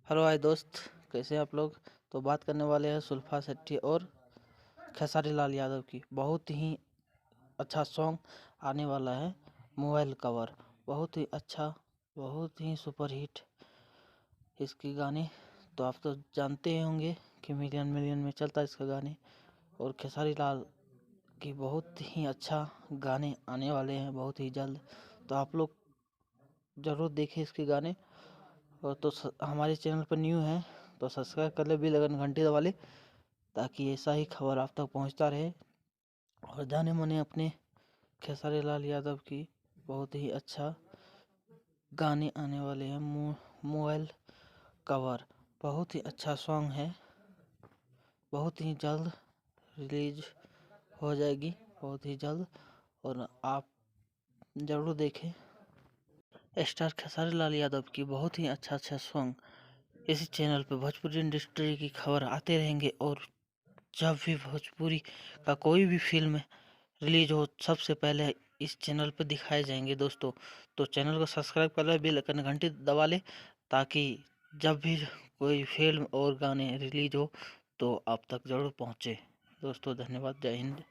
Hello hi दोस्त, कैसे हैं आप लोग। तो बात करने वाले हैं सुल्फा शेट्टी और खेसारी लाल यादव की। बहुत ही अच्छा सॉन्ग आने वाला है, मोबाइल कवर। बहुत ही अच्छा, बहुत ही सुपर हिट इसके गाने। तो आप तो जानते ही होंगे कि मिलियन मिलियन में चलता है इसका गाने। और खेसारी लाल की बहुत ही अच्छा गाने आने वाले हैं बहुत ही जल्द। तो आप लोग ज़रूर देखें इसके गाने। और तो हमारे चैनल पर न्यू है तो सब्सक्राइब कर ले, बेल आइकन घंटी दबा ले, ताकि ऐसा ही खबर आप तक पहुंचता रहे। और जाने माने अपने खेसारी लाल यादव की बहुत ही अच्छा गाने आने वाले हैं। मोबाइल कवर बहुत ही अच्छा सॉन्ग है, बहुत ही जल्द रिलीज हो जाएगी, बहुत ही जल्द। और आप ज़रूर देखें स्टार खेसारी लाल यादव की बहुत ही अच्छा अच्छा सॉन्ग इसी चैनल पर भोजपुरी इंडस्ट्री की खबर आते रहेंगे। और जब भी भोजपुरी का कोई भी फिल्म रिलीज हो, सबसे पहले इस चैनल पर दिखाए जाएंगे दोस्तों। तो चैनल को सब्सक्राइब कर ले, बेल आइकन घंटी दबा ले, ताकि जब भी कोई फिल्म और गाने रिलीज हो तो आप तक जरूर पहुंचे। दोस्तों धन्यवाद, जय हिंद।